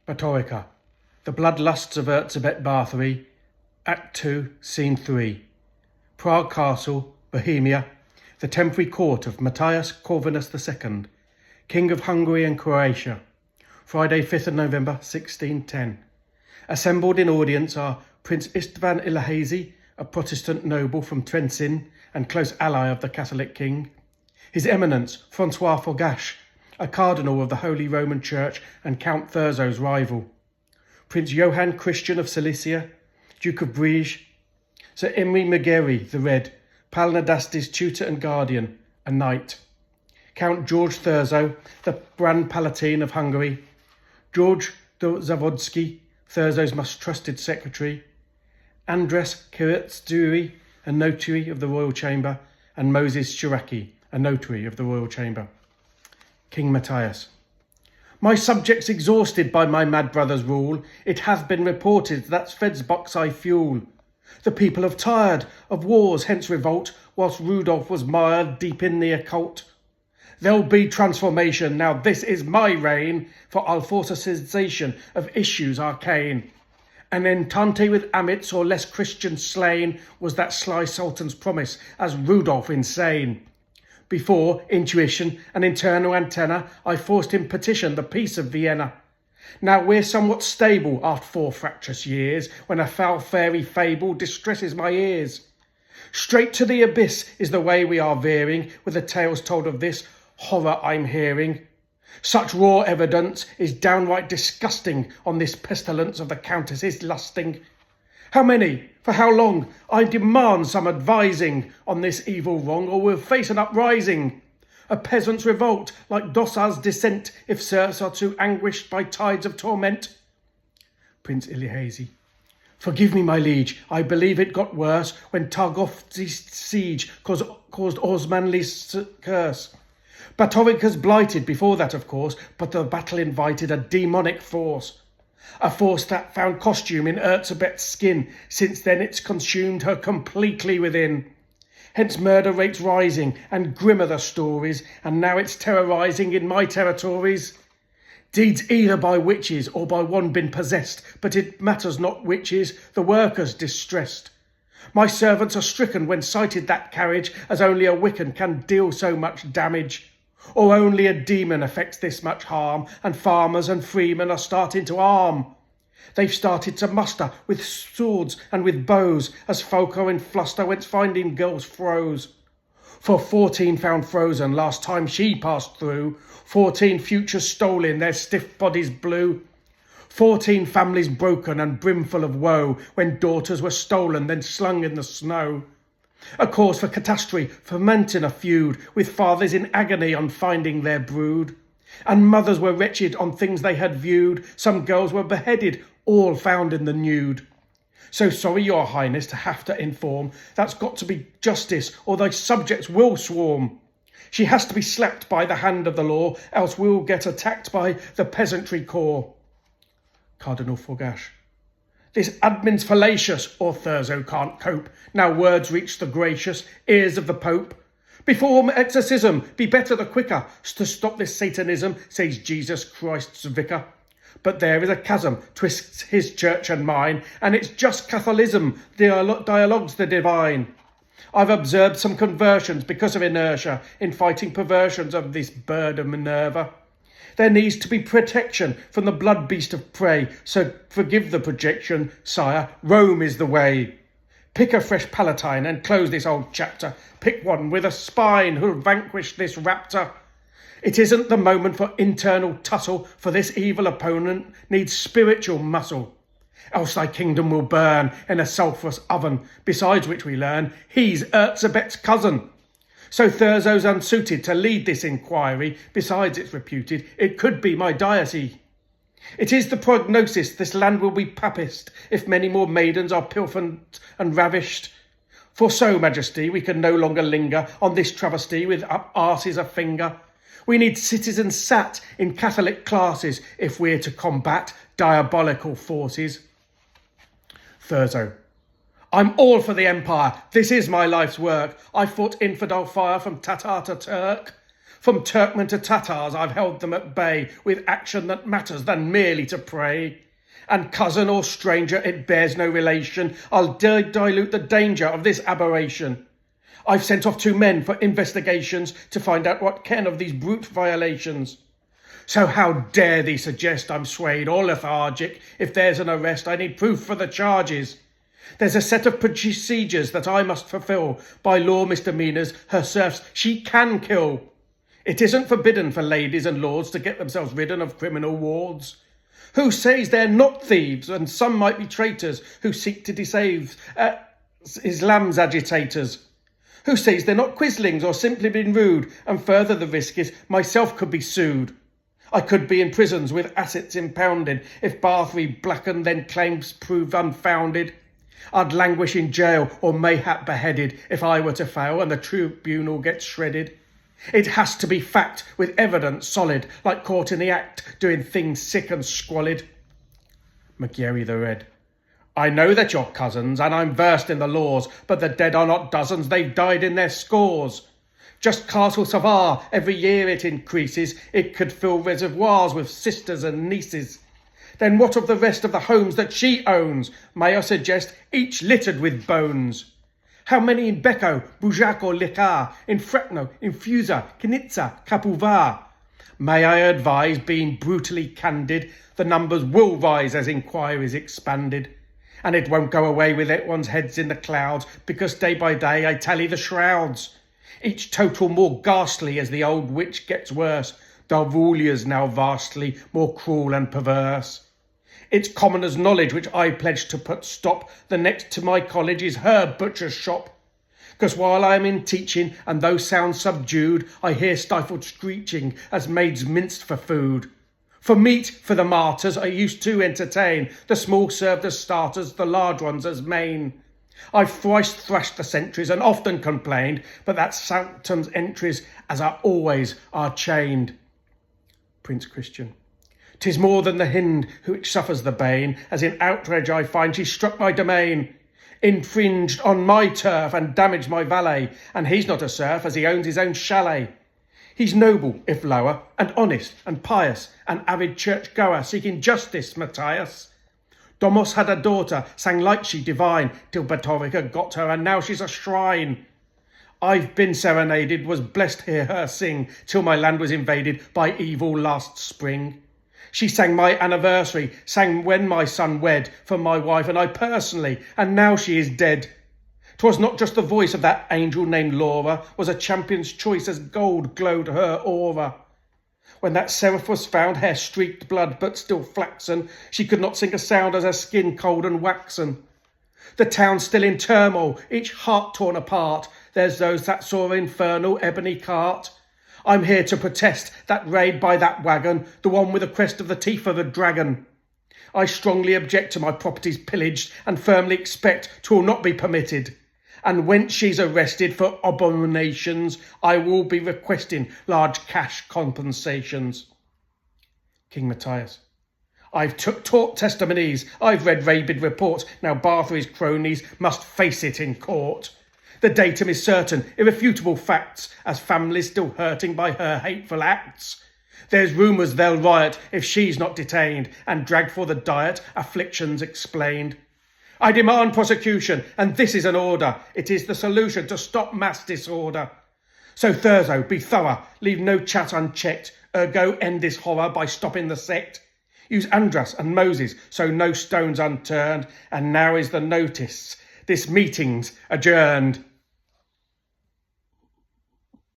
BÁTORIČKA, The Bloodlusts of ERZSÉBET Bathory, Act 2, Scene 3. Prague Castle, Bohemia, the temporary court of Matthias Corvinus II, King of Hungary and Croatia, Friday 5th of November 1610. Assembled in audience are Prince Istvan Esterházy, a Protestant noble from Trenčín and close ally of the Catholic King, His Eminence Francois Fogache, a cardinal of the Holy Roman Church and Count Thurzo's rival, Prince Johann Christian of Silesia, Duke of Brieg, Sir Imre Megere the Red, Paul-Nadasti's tutor and guardian, a knight, Count George Thurzo, the Grand Palatine of Hungary, George Zawodzki, Thurzo's most trusted secretary, Andres Kiratsduri, a notary of the Royal Chamber, and Moses Shiraki, a notary of the Royal Chamber. King Matthias. My subjects exhausted by my mad brother's rule, it hath been reported that Svesbox I fuel. The people have tired of wars, hence revolt, whilst Rudolph was mired deep in the occult. There'll be transformation, now this is my reign, for I'll force a cessation of issues arcane. An entente with Amits or less Christians slain was that sly sultan's promise, as Rudolph insane. Before intuition and internal antenna, I forced him petition the peace of Vienna. Now we're somewhat stable after 4 fractious years, when a foul fairy fable distresses my ears. Straight to the abyss is the way we are veering, with the tales told of this horror I'm hearing. Such raw evidence is downright disgusting on this pestilence of the countess's lusting. How many? For how long? I demand some advising on this evil wrong, or we'll face an uprising. A peasant's revolt, like Dossa's descent, if serfs are too anguished by tides of torment. Prince Esterházy. Forgive me, my liege, I believe it got worse when Targov's siege caused Osmanli's curse. BÁTORIČKA's blighted before that, of course, but the battle invited a demonic force. A force that found costume in ERZSÉBET's skin. Since then it's consumed her completely within. Hence murder rates rising and grimmer the stories, and now it's terrorising in my territories. Deeds either by witches or by one been possessed, but it matters not which is, the workers distressed. My servants are stricken when sighted that carriage, as only a Wiccan can deal so much damage. Or only a demon affects this much harm, and farmers and freemen are starting to arm. They've started to muster with swords and with bows, as folk are in fluster whence finding girls froze. For 14 found frozen last time she passed through, 14 futures stolen, their stiff bodies blue. 14 families broken and brimful of woe, when daughters were stolen then slung in the snow. A cause for catastrophe, fomenting a feud, with fathers in agony on finding their brood. And mothers were wretched on things they had viewed, some girls were beheaded, all found in the nude. So sorry, your highness, to have to inform, that's got to be justice, or thy subjects will swarm. She has to be slapped by the hand of the law, else we'll get attacked by the peasantry corps. Cardinal Fogache. This admin's fallacious, or Thurzo can't cope. Now words reach the gracious ears of the Pope. Perform exorcism, be better the quicker, to stop this Satanism, says Jesus Christ's vicar. But there is a chasm twixt his church and mine, and it's just Catholicism, dialogues the divine. I've observed some conversions because of inertia in fighting perversions of this bird of Minerva. There needs to be protection from the blood beast of prey, so forgive the projection, sire, Rome is the way. Pick a fresh palatine and close this old chapter. Pick one with a spine who'll vanquish this raptor. It isn't the moment for internal tussle, for this evil opponent needs spiritual muscle. Else thy kingdom will burn in a sulphurous oven, besides which we learn he's ERZSÉBET's cousin. So Thurzo's unsuited to lead this inquiry, besides it's reputed it could be my diocese. It is the prognosis this land will be papist, if many more maidens are pilfered and ravished. For so, Majesty, we can no longer linger on this travesty with up arses a finger. We need citizens sat in Catholic classes if we're to combat diabolical forces. Thurzo. I'm all for the empire. This is my life's work. I fought infidel fire from Tatar to Turk. From Turkmen to Tatars I've held them at bay, with action that matters than merely to pray. And cousin or stranger, it bears no relation, I'll dilute the danger of this aberration. I've sent off 2 men for investigations to find out what can of these brute violations. So how dare thee suggest I'm swayed or lethargic? If there's an arrest, I need proof for the charges. There's a set of procedures that I must fulfill. By law misdemeanours, her serfs she can kill. It isn't forbidden for ladies and lords to get themselves ridden of criminal wards. Who says they're not thieves, and some might be traitors who seek to deceive Islam's agitators? Who says they're not quislings or simply been rude? And further, the risk is myself could be sued. I could be in prisons with assets impounded. If Bathory blackened, then claims proved unfounded. I'd languish in jail or mayhap beheaded if I were to fail and the tribunal gets shredded. It has to be fact with evidence solid, like caught in the act, doing things sick and squalid. McGarry the Red. I know that you're cousins, and I'm versed in the laws, but the dead are not dozens, they've died in their scores. Just Castle Savar, every year it increases, it could fill reservoirs with sisters and nieces. Then what of the rest of the homes that she owns? May I suggest, each littered with bones? How many in Becco, Bujac or Licar, in Fretno, in Fusa, Knitza, Kapuvar? May I advise, being brutally candid, the numbers will rise as inquiries expanded. And it won't go away with one's heads in the clouds, because day by day I tally the shrouds. Each total more ghastly as the old witch gets worse. Darvulia's now vastly more cruel and perverse. It's commoner's knowledge which I pledge to put stop. The next to my college is her butcher's shop. 'Cause while I am in teaching, and though sounds subdued, I hear stifled screeching as maids minced for food. For meat, for the martyrs, I used to entertain. The small served as starters, the large ones as main. I've thrice thrashed the sentries and often complained, but that sanctum's entries, as are always, are chained. Prince Christian. 'Tis more than the Hind which suffers the bane, as in outrage I find she struck my domain, infringed on my turf and damaged my valet, and he's not a serf as he owns his own chalet. He's noble, if lower, and honest, and pious, an avid church-goer, seeking justice, Matthias. Domos had a daughter, sang like she divine, till BÁTORIČKA got her, and now she's a shrine. I've been serenaded, was blessed to hear her sing, till my land was invaded by evil last spring. She sang my anniversary, sang when my son wed, for my wife and I personally, and now she is dead. 'Twas not just the voice of that angel named Laura, was a champion's choice as gold glowed her aura. When that seraph was found, hair streaked blood but still flaxen, she could not sing a sound as her skin cold and waxen. The town still in turmoil, each heart torn apart, there's those that saw infernal ebony cart. I'm here to protest that raid by that wagon, the one with the crest of the teeth of the dragon. I strongly object to my properties pillaged and firmly expect 'twill not be permitted. And when she's arrested for abominations, I will be requesting large cash compensations. King Matthias. I've taught testimonies, I've read rabid reports, now Bathory's cronies must face it in court. The datum is certain, irrefutable facts, as families still hurting by her hateful acts. There's rumours they'll riot if she's not detained, and dragged for the diet, afflictions explained. I demand prosecution, and this is an order. It is the solution to stop mass disorder. So Thurso, be thorough, leave no chat unchecked, ergo end this horror by stopping the sect. Use Andras and Moses, so no stones unturned, and now is the notice. This meeting's adjourned.